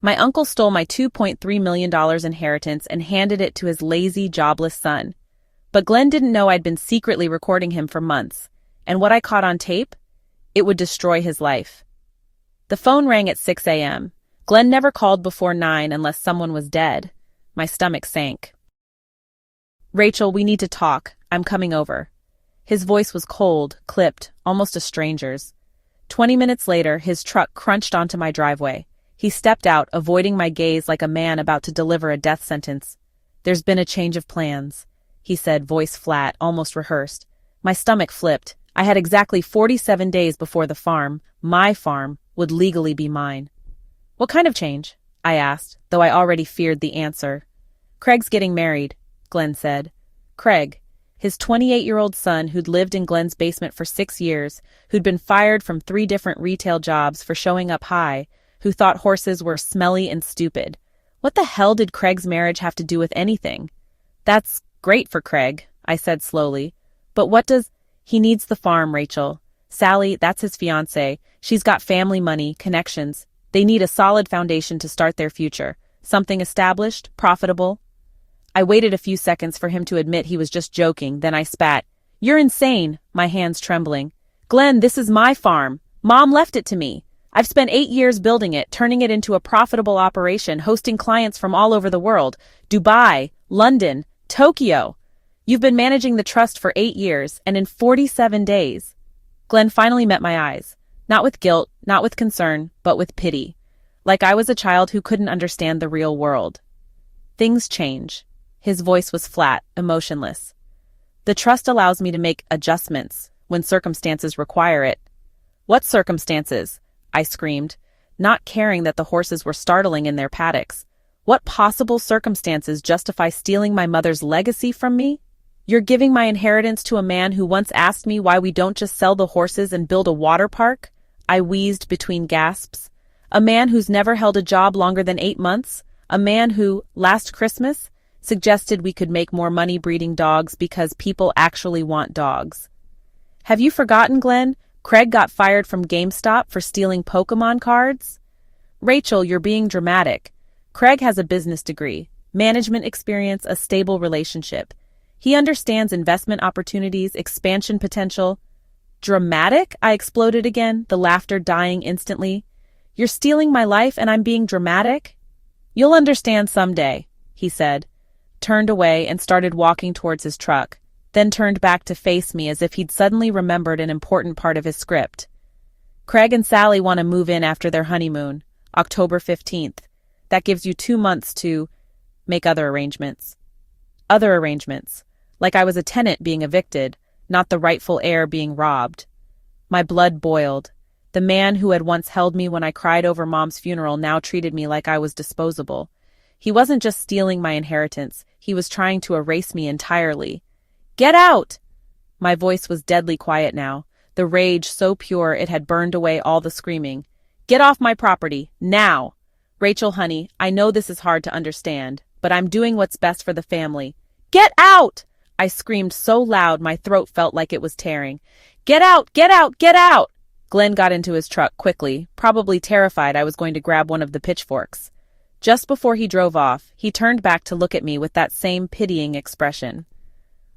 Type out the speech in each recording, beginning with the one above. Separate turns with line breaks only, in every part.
My uncle stole my $2.3 million inheritance and handed it to his lazy, jobless son. But Glenn didn't know I'd been secretly recording him for months, and what I caught on tape? It would destroy his life. The phone rang at 6 a.m. Glenn never called before 9 unless someone was dead. My stomach sank. "Rachel, we need to talk. I'm coming over." His voice was cold, clipped, almost a stranger's. 20 minutes later, his truck crunched onto my driveway. He stepped out, avoiding my gaze like a man about to deliver a death sentence. "There's been a change of plans," he said, voice flat, almost rehearsed. My stomach flipped. I had exactly 47 days before the farm, my farm, would legally be mine. "What kind of change?" I asked, though I already feared the answer. "Craig's getting married," Glenn said. Craig, his 28-year-old son who'd lived in Glenn's basement for 6 years, who'd been fired from 3 different retail jobs for showing up high, who thought horses were smelly and stupid. What the hell did Craig's marriage have to do with anything? "That's great for Craig," I said slowly. "But what does—" "He needs the farm, Rachel. Sally, that's his fiancée. She's got family money, connections. They need a solid foundation to start their future. Something established, profitable." I waited a few seconds for him to admit he was just joking, then I spat. "You're insane," my hands trembling. "Glenn, this is my farm. Mom left it to me. I've spent 8 years building it, turning it into a profitable operation, hosting clients from all over the world. Dubai, London, Tokyo. You've been managing the trust for 8 years, and in 47 days. Glenn finally met my eyes. Not with guilt, not with concern, but with pity. Like I was a child who couldn't understand the real world. "Things change." His voice was flat, emotionless. "The trust allows me to make adjustments when circumstances require it." "What circumstances?" I screamed, not caring that the horses were startling in their paddocks. "What possible circumstances justify stealing my mother's legacy from me? You're giving my inheritance to a man who once asked me why we don't just sell the horses and build a water park?" I wheezed between gasps. "A man who's never held a job longer than 8 months? A man who, last Christmas, suggested we could make more money breeding dogs because people actually want dogs. Have you forgotten, Glenn? Craig got fired from GameStop for stealing Pokemon cards?" "Rachel, you're being dramatic. Craig has a business degree, management experience, a stable relationship. He understands investment opportunities, expansion potential." "Dramatic?" I exploded again, the laughter dying instantly. "You're stealing my life and I'm being dramatic?" "You'll understand someday," he said, turned away and started walking towards his truck, then turned back to face me as if he'd suddenly remembered an important part of his script. "Craig and Sally want to move in after their honeymoon, October 15th. That gives you 2 months to make other arrangements." Other arrangements. Like I was a tenant being evicted, not the rightful heir being robbed. My blood boiled. The man who had once held me when I cried over Mom's funeral now treated me like I was disposable. He wasn't just stealing my inheritance, he was trying to erase me entirely. "Get out!" My voice was deadly quiet now, the rage so pure it had burned away all the screaming. "Get off my property, now! Rachel, honey, I know this is hard to understand, but I'm doing what's best for the family." "Get out!" I screamed so loud my throat felt like it was tearing. "Get out! Get out! Get out!" Glenn got into his truck quickly, probably terrified I was going to grab one of the pitchforks. Just before he drove off, he turned back to look at me with that same pitying expression.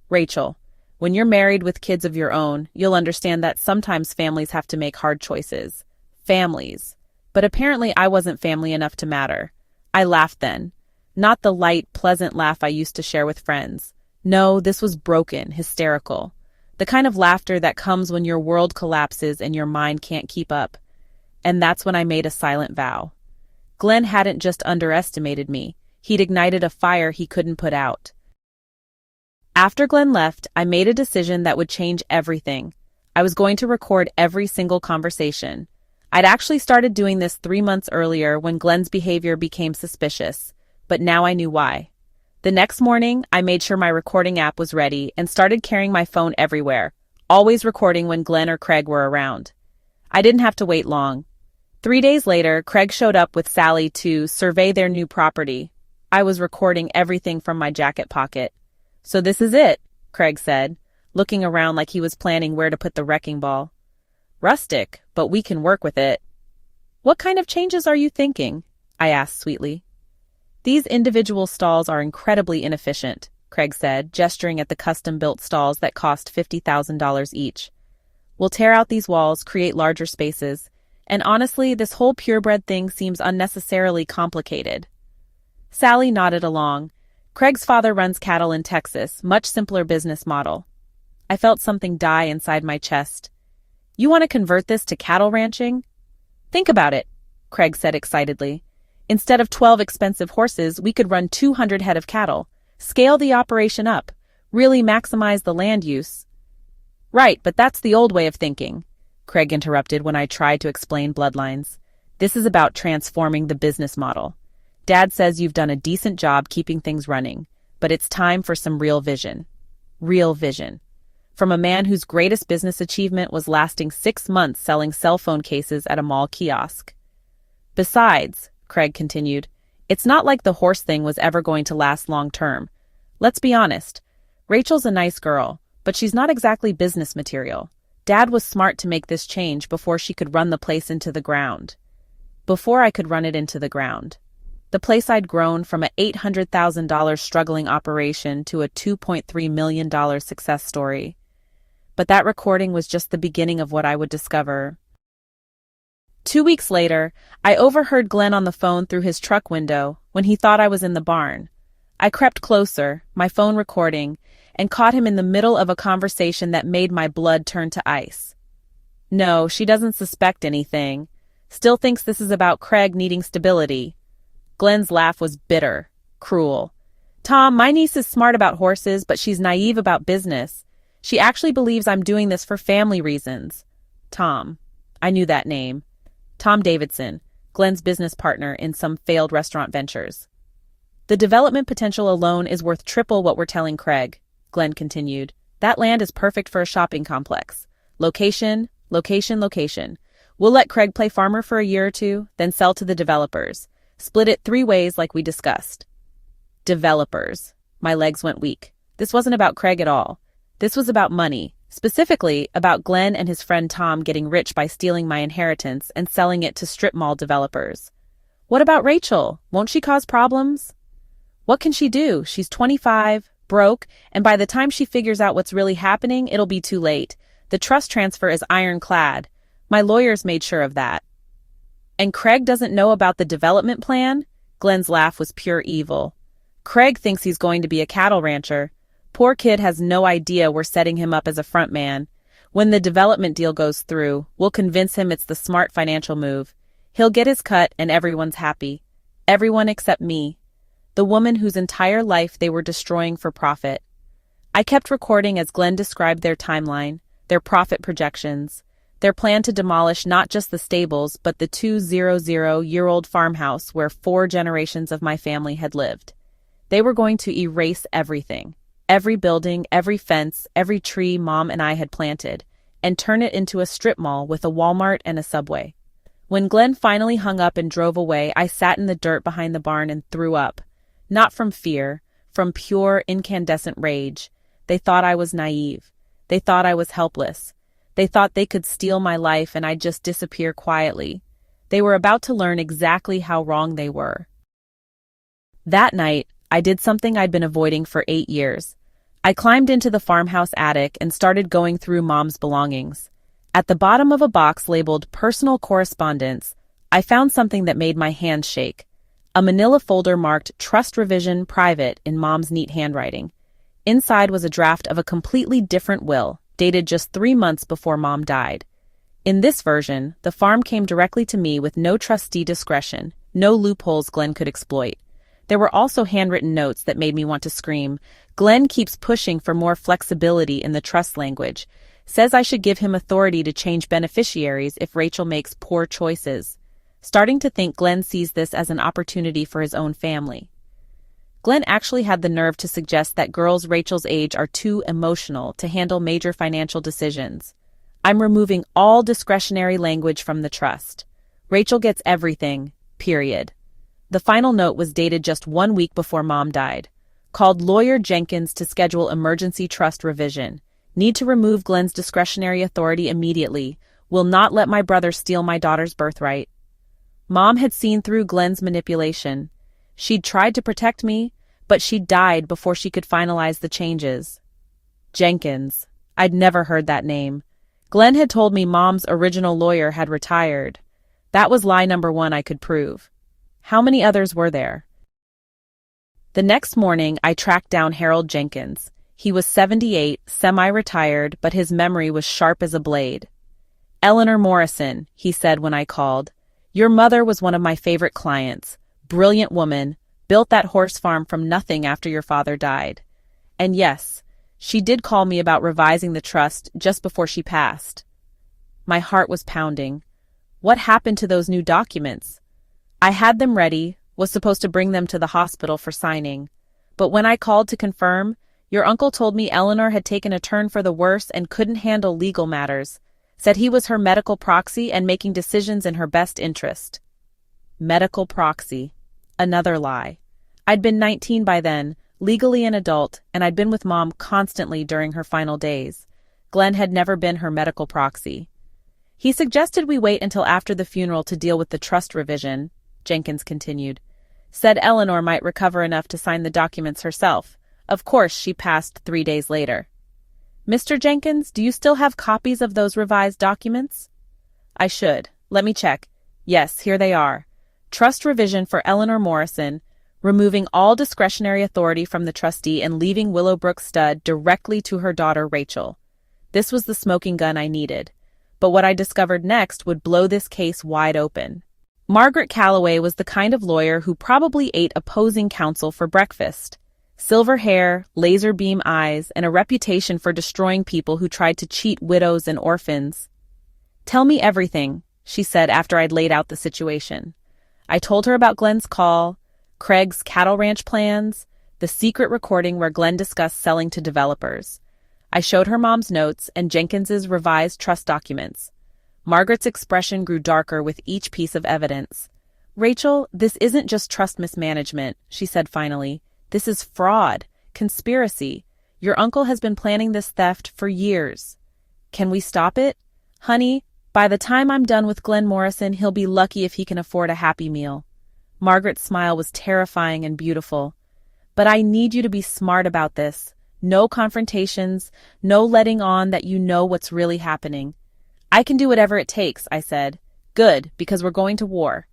"Rachel, when you're married with kids of your own, you'll understand that sometimes families have to make hard choices. Families. But apparently I wasn't family enough to matter." I laughed then. Not the light, pleasant laugh I used to share with friends. No, this was broken, hysterical. The kind of laughter that comes when your world collapses and your mind can't keep up. And that's when I made a silent vow. Glenn hadn't just underestimated me. He'd ignited a fire he couldn't put out. After Glenn left, I made a decision that would change everything. I was going to record every single conversation. I'd actually started doing this 3 months earlier when Glenn's behavior became suspicious, but now I knew why. The next morning, I made sure my recording app was ready and started carrying my phone everywhere, always recording when Glenn or Craig were around. I didn't have to wait long. 3 days later, Craig showed up with Sally to survey their new property. I was recording everything from my jacket pocket. "So this is it," Craig said, looking around like he was planning where to put the wrecking ball. "Rustic, but we can work with it." "What kind of changes are you thinking?" I asked sweetly. These individual stalls are incredibly inefficient, Craig said, gesturing at the custom-built stalls that cost $50,000 each. We'll tear out these walls, create larger spaces, and honestly, this whole purebred thing seems unnecessarily complicated. Sally nodded along. Craig's father runs cattle in Texas, much simpler business model. I felt something die inside my chest. You want to convert this to cattle ranching? Think about it, Craig said excitedly. Instead of 12 expensive horses, we could run 200 head of cattle, scale the operation up, really maximize the land use. Right, but that's the old way of thinking, Craig interrupted when I tried to explain bloodlines. This is about transforming the business model. Dad says you've done a decent job keeping things running, but it's time for some real vision. Real vision. From a man whose greatest business achievement was lasting 6 months selling cell phone cases at a mall kiosk. Besides, Craig continued, it's not like the horse thing was ever going to last long term. Let's be honest. Rachel's a nice girl, but she's not exactly business material. Dad was smart to make this change before she could run the place into the ground. Before I could run it into the ground. The place I'd grown from a $800,000 struggling operation to a $2.3 million success story. But that recording was just the beginning of what I would discover. 2 weeks later, I overheard Glenn on the phone through his truck window when he thought I was in the barn. I crept closer, my phone recording, and caught him in the middle of a conversation that made my blood turn to ice. No, she doesn't suspect anything. Still thinks this is about Craig needing stability. Glenn's laugh was bitter, cruel. Tom, my niece is smart about horses, but she's naive about business. She actually believes I'm doing this for family reasons. Tom. I knew that name. Tom Davidson, Glenn's business partner in some failed restaurant ventures. The development potential alone is worth triple what we're telling Craig, Glenn continued. That land is perfect for a shopping complex. Location, location, location. We'll let Craig play farmer for a year or two, then sell to the developers. Split it 3 ways like we discussed. Developers. My legs went weak. This wasn't about Craig at all. This was about money. Specifically, about Glenn and his friend Tom getting rich by stealing my inheritance and selling it to strip mall developers. What about Rachel? Won't she cause problems? What can she do? She's 25, broke, and by the time she figures out what's really happening, it'll be too late. The trust transfer is ironclad. My lawyers made sure of that. And Craig doesn't know about the development plan? Glenn's laugh was pure evil. Craig thinks he's going to be a cattle rancher. Poor kid has no idea we're setting him up as a front man. When the development deal goes through, we'll convince him it's the smart financial move. He'll get his cut and everyone's happy. Everyone except me. The woman whose entire life they were destroying for profit. I kept recording as Glenn described their timeline, their profit projections, their plan to demolish not just the stables but the 200-year-old farmhouse where 4 generations of my family had lived. They were going to erase everything. Every building, every fence, every tree Mom and I had planted, and turn it into a strip mall with a Walmart and a Subway. When Glenn finally hung up and drove away, I sat in the dirt behind the barn and threw up. Not from fear, from pure, incandescent rage. They thought I was naive. They thought I was helpless. They thought they could steal my life and I'd just disappear quietly. They were about to learn exactly how wrong they were. That night, I did something I'd been avoiding for 8 years. I climbed into the farmhouse attic and started going through Mom's belongings. At the bottom of a box labeled Personal Correspondence, I found something that made my hands shake. A manila folder marked Trust Revision Private in Mom's neat handwriting. Inside was a draft of a completely different will, dated just 3 months before Mom died. In this version, the farm came directly to me with no trustee discretion, no loopholes Glenn could exploit. There were also handwritten notes that made me want to scream. Glenn keeps pushing for more flexibility in the trust language, says I should give him authority to change beneficiaries if Rachel makes poor choices. Starting to think Glenn sees this as an opportunity for his own family. Glenn actually had the nerve to suggest that girls Rachel's age are too emotional to handle major financial decisions. I'm removing all discretionary language from the trust. Rachel gets everything, period. The final note was dated just 1 week before Mom died. Called Lawyer Jenkins to schedule emergency trust revision. Need to remove Glenn's discretionary authority immediately. Will not let my brother steal my daughter's birthright. Mom had seen through Glenn's manipulation. She'd tried to protect me, but she'd died before she could finalize the changes. Jenkins. I'd never heard that name. Glenn had told me Mom's original lawyer had retired. That was lie number one I could prove. How many others were there? The next morning, I tracked down Harold Jenkins. He was 78, semi-retired, but his memory was sharp as a blade. "Eleanor Morrison," he said when I called. "Your mother was one of my favorite clients. Brilliant woman, built that horse farm from nothing after your father died. And yes, she did call me about revising the trust just before she passed." My heart was pounding. What happened to those new documents? I had them ready, was supposed to bring them to the hospital for signing. But when I called to confirm, your uncle told me Eleanor had taken a turn for the worse and couldn't handle legal matters, said he was her medical proxy and making decisions in her best interest. Medical proxy. Another lie. I'd been 19 by then, legally an adult, and I'd been with Mom constantly during her final days. Glenn had never been her medical proxy. He suggested we wait until after the funeral to deal with the trust revision, Jenkins continued. Said Eleanor might recover enough to sign the documents herself. Of course, she passed 3 days later. "Mr. Jenkins, do you still have copies of those revised documents?" "I should. Let me check. Yes, here they are. Trust revision for Eleanor Morrison, removing all discretionary authority from the trustee and leaving Willowbrook Stud directly to her daughter Rachel. This was the smoking gun I needed. But what I discovered next would blow this case wide open. Margaret Calloway was the kind of lawyer who probably ate opposing counsel for breakfast. Silver hair, laser beam eyes, and a reputation for destroying people who tried to cheat widows and orphans. "Tell me everything," she said after I'd laid out the situation. I told her about Glenn's call, Craig's cattle ranch plans, the secret recording where Glenn discussed selling to developers. I showed her Mom's notes and Jenkins's revised trust documents. Margaret's expression grew darker with each piece of evidence. "Rachel, this isn't just trust mismanagement," she said finally. "This is fraud, conspiracy. Your uncle has been planning this theft for years. Can we stop it? Honey, by the time I'm done with Glenn Morrison, he'll be lucky if he can afford a Happy Meal." Margaret's smile was terrifying and beautiful. "But I need you to be smart about this. No confrontations, no letting on that you know what's really happening." "I can do whatever it takes," I said. "Good, because we're going to war."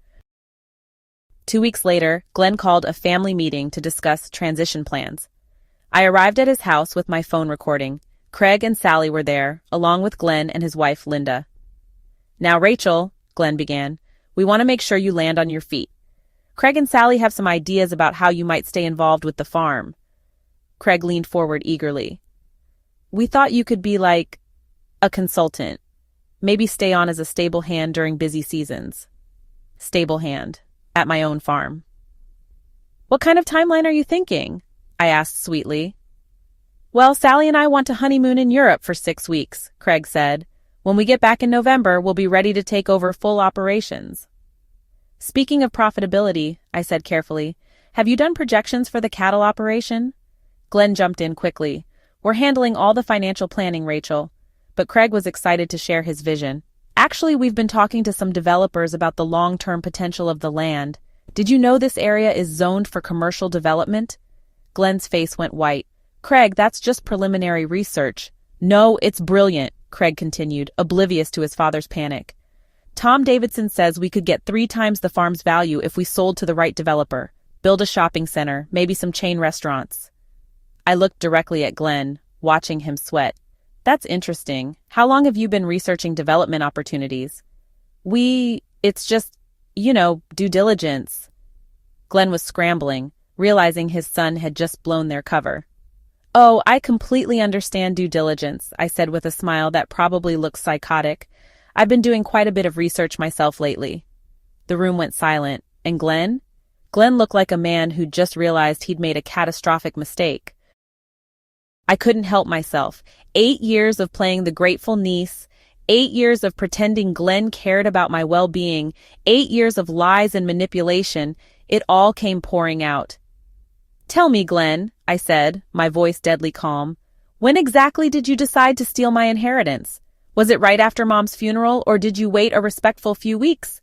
2 weeks later, Glenn called a family meeting to discuss transition plans. I arrived at his house with my phone recording. Craig and Sally were there, along with Glenn and his wife, Linda. "Now, Rachel," Glenn began, "we want to make sure you land on your feet. Craig and Sally have some ideas about how you might stay involved with the farm." Craig leaned forward eagerly. "We thought you could be like a consultant. Maybe stay on as a stable hand during busy seasons." Stable hand. At my own farm. "What kind of timeline are you thinking?" I asked sweetly. "Well, Sally and I want to honeymoon in Europe for 6 weeks," Craig said. "When we get back in November, we'll be ready to take over full operations." "Speaking of profitability," I said carefully, "have you done projections for the cattle operation?" Glenn jumped in quickly. "We're handling all the financial planning, Rachel." But Craig was excited to share his vision. "Actually, we've been talking to some developers about the long-term potential of the land. Did you know this area is zoned for commercial development?" Glenn's face went white. "Craig, that's just preliminary research." "No, it's brilliant," Craig continued, oblivious to his father's panic. "Tom Davidson says we could get 3 times the farm's value if we sold to the right developer. Build a shopping center, maybe some chain restaurants." I looked directly at Glenn, watching him sweat. "That's interesting. How long have you been researching development opportunities?" It's just, due diligence." Glenn was scrambling, realizing his son had just blown their cover. "Oh, I completely understand due diligence," I said with a smile that probably looked psychotic. "I've been doing quite a bit of research myself lately." The room went silent. And Glenn? Glenn looked like a man who'd just realized he'd made a catastrophic mistake. I couldn't help myself. 8 years of playing the grateful niece, 8 years of pretending Glenn cared about my well-being, 8 years of lies and manipulation, it all came pouring out. "Tell me, Glenn," I said, my voice deadly calm, "when exactly did you decide to steal my inheritance? Was it right after Mom's funeral, or did you wait a respectful few weeks?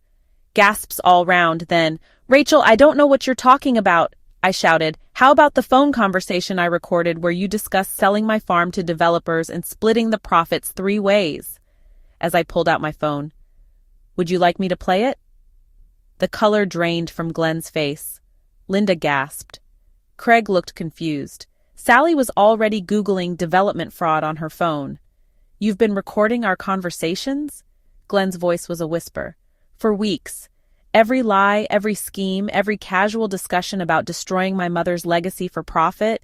Gasps all round, then, "Rachel, I don't know what you're talking about," I shouted. "How about the phone conversation I recorded where you discussed selling my farm to developers and splitting the profits 3 ways?" As I pulled out my phone. "Would you like me to play it?" The color drained from Glenn's face. Linda gasped. Craig looked confused. Sally was already Googling development fraud on her phone. "You've been recording our conversations?" Glenn's voice was a whisper. "For weeks. Every lie, every scheme, every casual discussion about destroying my mother's legacy for profit.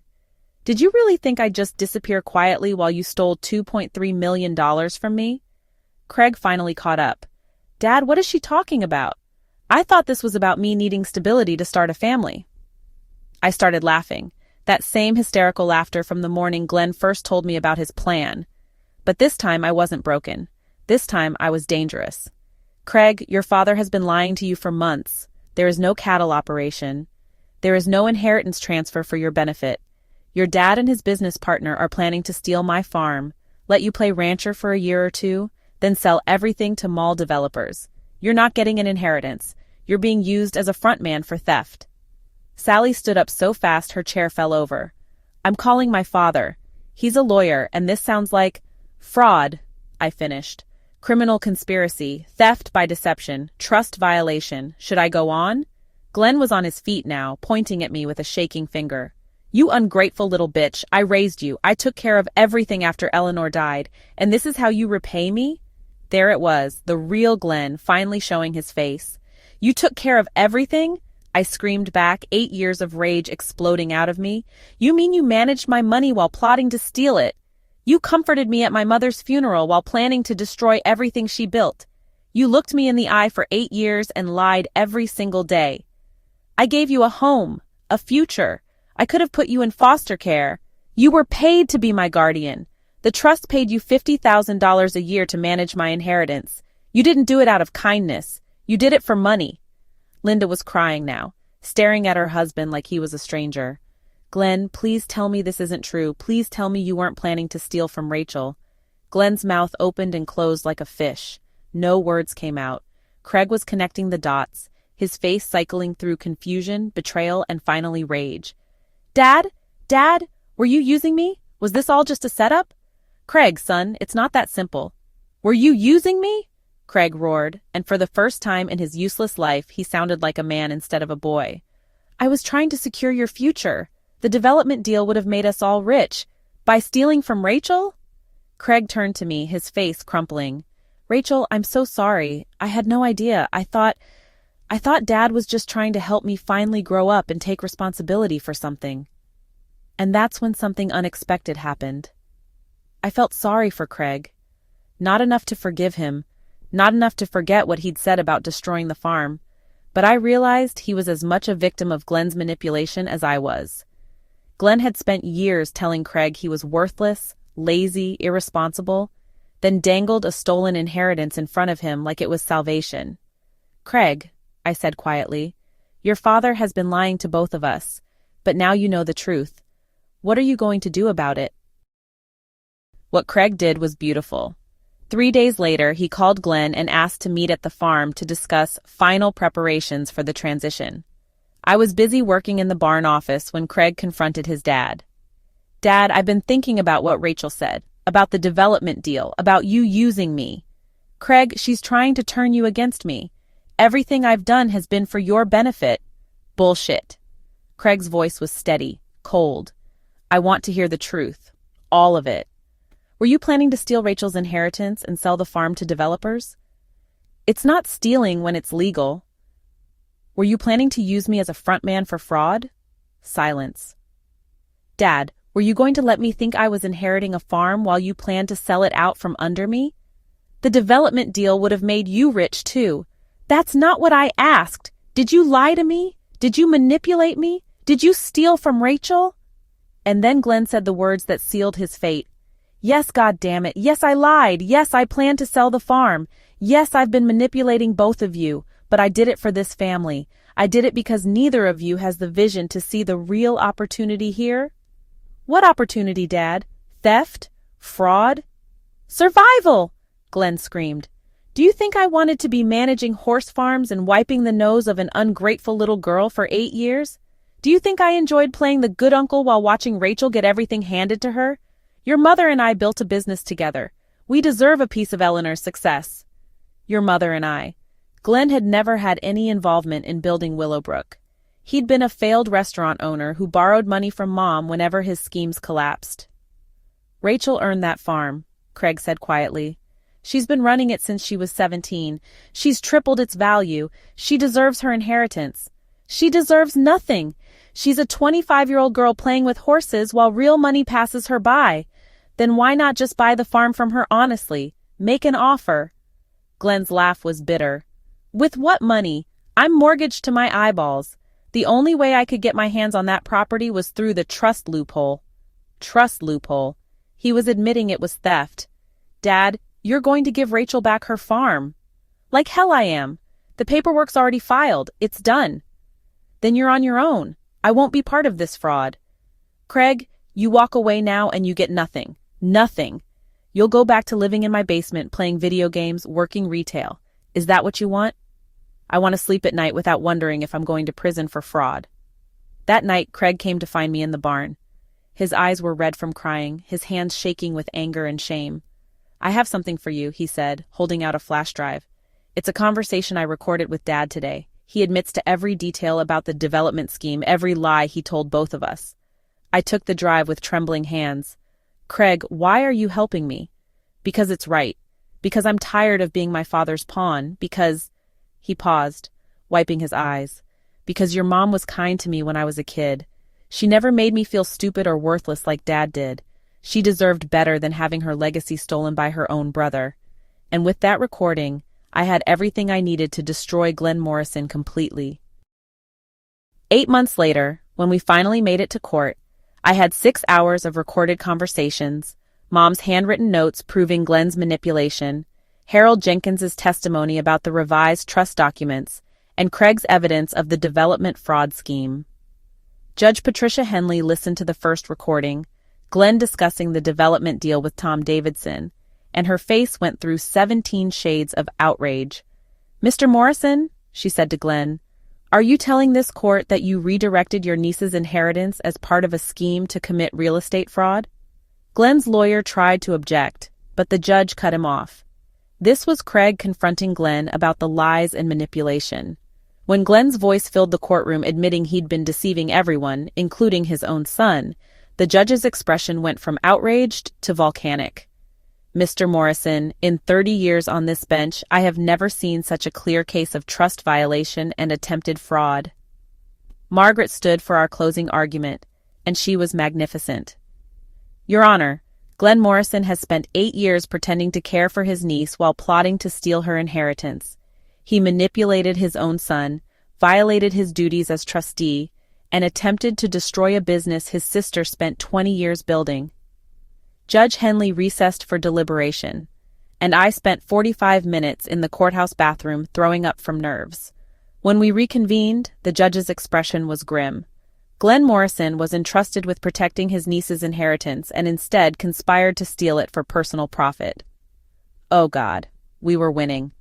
Did you really think I'd just disappear quietly while you stole $2.3 million from me?" Craig finally caught up. "Dad, what is she talking about? I thought this was about me needing stability to start a family." I started laughing, that same hysterical laughter from the morning Glenn first told me about his plan. But this time I wasn't broken. This time I was dangerous. "Craig, your father has been lying to you for months. There is no cattle operation. There is no inheritance transfer for your benefit. Your dad and his business partner are planning to steal my farm, let you play rancher for a year or two, then sell everything to mall developers. You're not getting an inheritance. You're being used as a frontman for theft." Sally stood up so fast her chair fell over. "I'm calling my father. He's a lawyer, and this sounds like fraud," I finished. "Criminal conspiracy, theft by deception, trust violation. Should I go on?" Glenn was on his feet now, pointing at me with a shaking finger. "You ungrateful little bitch, I raised you. I took care of everything after Eleanor died, and this is how you repay me?" There it was, the real Glenn, finally showing his face. "You took care of everything?" I screamed back, 8 years of rage exploding out of me. "You mean you managed my money while plotting to steal it? You comforted me at my mother's funeral while planning to destroy everything she built. You looked me in the eye for 8 years and lied every single day. I gave you a home, a future. I could have put you in foster care. You were paid to be my guardian. The trust paid you $50,000 a year to manage my inheritance. You didn't do it out of kindness. You did it for money." Linda was crying now, staring at her husband like he was a stranger. "Glenn, please tell me this isn't true. Please tell me you weren't planning to steal from Rachel." Glenn's mouth opened and closed like a fish. No words came out. Craig was connecting the dots, his face cycling through confusion, betrayal, and finally rage. Dad, were you using me? Was this all just a setup?" "Craig, son, it's not that simple." "Were you using me?" Craig roared, and for the first time in his useless life, he sounded like a man instead of a boy. "I was trying to secure your future. The development deal would have made us all rich. By stealing from Rachel?" Craig turned to me, his face crumpling. "Rachel, I'm so sorry. I had no idea. I thought Dad was just trying to help me finally grow up and take responsibility for something." And that's when something unexpected happened. I felt sorry for Craig. Not enough to forgive him, not enough to forget what he'd said about destroying the farm, but I realized he was as much a victim of Glenn's manipulation as I was. Glenn had spent years telling Craig he was worthless, lazy, irresponsible, then dangled a stolen inheritance in front of him like it was salvation. "Craig," I said quietly, "your father has been lying to both of us, but now you know the truth. What are you going to do about it?" What Craig did was beautiful. 3 days later, he called Glenn and asked to meet at the farm to discuss final preparations for the transition. I was busy working in the barn office when Craig confronted his dad. "Dad, I've been thinking about what Rachel said, about the development deal, about you using me. Craig, she's trying to turn you against me. Everything I've done has been for your benefit." "Bullshit." Craig's voice was steady, cold. "I want to hear the truth. All of it. Were you planning to steal Rachel's inheritance and sell the farm to developers?" "It's not stealing when it's legal." "Were you planning to use me as a frontman for fraud?" Silence. "Dad, were you going to let me think I was inheriting a farm while you planned to sell it out from under me? The development deal would have made you rich too. That's not what I asked. Did you lie to me? Did you manipulate me? Did you steal from Rachel?" And then Glenn said the words that sealed his fate. "Yes, God damn it. Yes, I lied. Yes, I planned to sell the farm. Yes, I've been manipulating both of you, but I did it for this family. I did it because neither of you has the vision to see the real opportunity here." "What opportunity, Dad? Theft? Fraud?" "Survival!" Glenn screamed. Do you think I wanted to be managing horse farms and wiping the nose of an ungrateful little girl for 8 years? Do you think I enjoyed playing the good uncle while watching Rachel get everything handed to her? Your mother and I built a business together. We deserve a piece of Eleanor's success. Your mother and I. Glenn had never had any involvement in building Willowbrook. He'd been a failed restaurant owner who borrowed money from Mom whenever his schemes collapsed. Rachel earned that farm, Craig said quietly. She's been running it since she was 17. She's tripled its value. She deserves her inheritance. She deserves nothing. She's a 25-year-old girl playing with horses while real money passes her by. Then why not just buy the farm from her honestly? Make an offer. Glenn's laugh was bitter. With what money? I'm mortgaged to my eyeballs. The only way I could get my hands on that property was through the trust loophole. Trust loophole. He was admitting it was theft. Dad, you're going to give Rachel back her farm. Like hell I am. The paperwork's already filed. It's done. Then you're on your own. I won't be part of this fraud. Craig, you walk away now and you get nothing. Nothing. You'll go back to living in my basement, playing video games, working retail. Is that what you want? I want to sleep at night without wondering if I'm going to prison for fraud. That night, Craig came to find me in the barn. His eyes were red from crying, his hands shaking with anger and shame. I have something for you, he said, holding out a flash drive. It's a conversation I recorded with Dad today. He admits to every detail about the development scheme, every lie he told both of us. I took the drive with trembling hands. Craig, why are you helping me? Because it's right. Because I'm tired of being my father's pawn. Because... He paused, wiping his eyes. Because your mom was kind to me when I was a kid. She never made me feel stupid or worthless like Dad did. She deserved better than having her legacy stolen by her own brother. And with that recording, I had everything I needed to destroy Glenn Morrison completely. 8 months later, when we finally made it to court, I had 6 hours of recorded conversations, Mom's handwritten notes proving Glenn's manipulation, Harold Jenkins's testimony about the revised trust documents, and Craig's evidence of the development fraud scheme. Judge Patricia Henley listened to the first recording, Glenn discussing the development deal with Tom Davidson, and her face went through 17 shades of outrage. "Mr. Morrison," she said to Glenn, "are you telling this court that you redirected your niece's inheritance as part of a scheme to commit real estate fraud?" Glenn's lawyer tried to object, but the judge cut him off. This was Craig confronting Glenn about the lies and manipulation. When Glenn's voice filled the courtroom admitting he'd been deceiving everyone, including his own son, the judge's expression went from outraged to volcanic. "Mr. Morrison, in 30 years on this bench, I have never seen such a clear case of trust violation and attempted fraud." Margaret stood for our closing argument, and she was magnificent. "Your Honor, Glenn Morrison has spent 8 years pretending to care for his niece while plotting to steal her inheritance. He manipulated his own son, violated his duties as trustee, and attempted to destroy a business his sister spent 20 years building." Judge Henley recessed for deliberation, and I spent 45 minutes in the courthouse bathroom throwing up from nerves. When we reconvened, the judge's expression was grim. Glenn Morrison was entrusted with protecting his niece's inheritance and instead conspired to steal it for personal profit. Oh God, we were winning.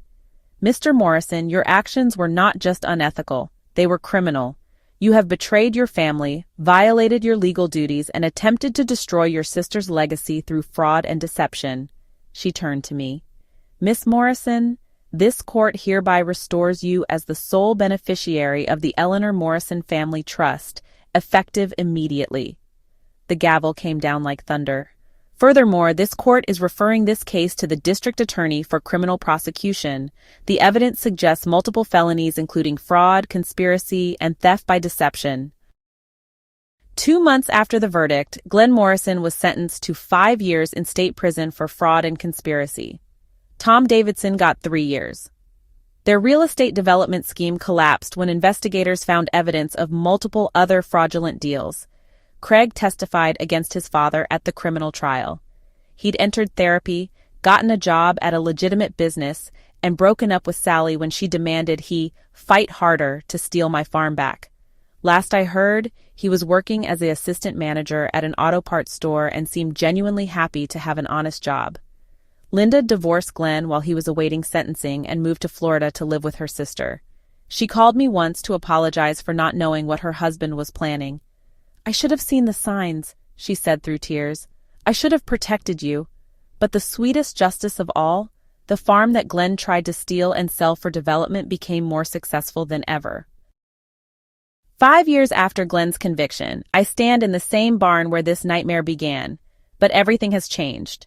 "Mr. Morrison, your actions were not just unethical, they were criminal. You have betrayed your family, violated your legal duties, and attempted to destroy your sister's legacy through fraud and deception." She turned to me. "Miss Morrison, this court hereby restores you as the sole beneficiary of the Eleanor Morrison Family Trust, effective immediately." The gavel came down like thunder. "Furthermore, this court is referring this case to the district attorney for criminal prosecution. The evidence suggests multiple felonies including fraud, conspiracy, and theft by deception." 2 months after the verdict, Glenn Morrison was sentenced to 5 years in state prison for fraud and conspiracy. Tom Davidson got 3 years. Their real estate development scheme collapsed when investigators found evidence of multiple other fraudulent deals. Craig testified against his father at the criminal trial. He'd entered therapy, gotten a job at a legitimate business, and broken up with Sally when she demanded he fight harder to steal my farm back. Last I heard, he was working as the assistant manager at an auto parts store and seemed genuinely happy to have an honest job. Linda divorced Glenn while he was awaiting sentencing and moved to Florida to live with her sister. She called me once to apologize for not knowing what her husband was planning. "I should have seen the signs," she said through tears. "I should have protected you." But the sweetest justice of all, the farm that Glenn tried to steal and sell for development became more successful than ever. 5 years after Glenn's conviction, I stand in the same barn where this nightmare began, but everything has changed.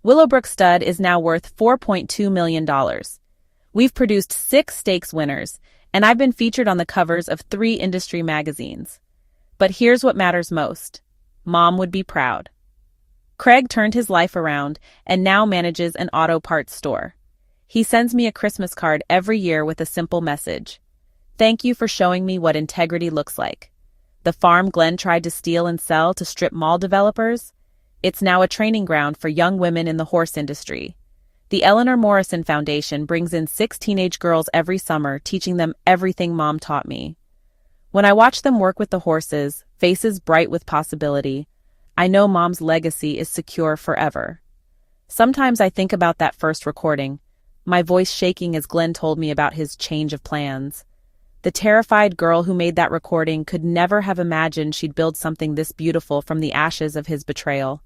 Willowbrook stud is now worth $4.2 million. We've produced 6 stakes winners, and I've been featured on the covers of 3 industry magazines. But here's what matters most. Mom would be proud. Craig turned his life around and now manages an auto parts store. He sends me a Christmas card every year with a simple message. "Thank you for showing me what integrity looks like." The farm Glenn tried to steal and sell to strip mall developers? It's now a training ground for young women in the horse industry. The Eleanor Morrison Foundation brings in 6 teenage girls every summer, teaching them everything Mom taught me. When I watch them work with the horses, faces bright with possibility, I know Mom's legacy is secure forever. Sometimes I think about that first recording, my voice shaking as Glenn told me about his change of plans. The terrified girl who made that recording could never have imagined she'd build something this beautiful from the ashes of his betrayal.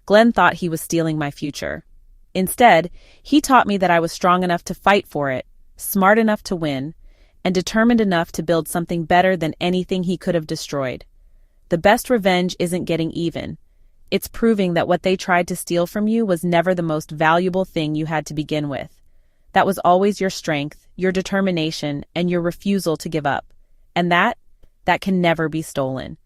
Glenn thought he was stealing my future. Instead, he taught me that I was strong enough to fight for it, smart enough to win, and determined enough to build something better than anything he could have destroyed. The best revenge isn't getting even. It's proving that what they tried to steal from you was never the most valuable thing you had to begin with. That was always your strength, your determination, and your refusal to give up. And that can never be stolen.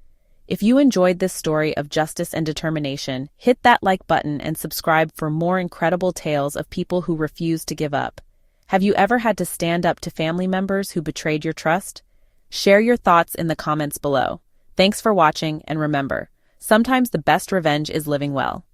If you enjoyed this story of justice and determination, hit that like button and subscribe for more incredible tales of people who refuse to give up. Have you ever had to stand up to family members who betrayed your trust? Share your thoughts in the comments below. Thanks for watching, and remember, sometimes the best revenge is living well.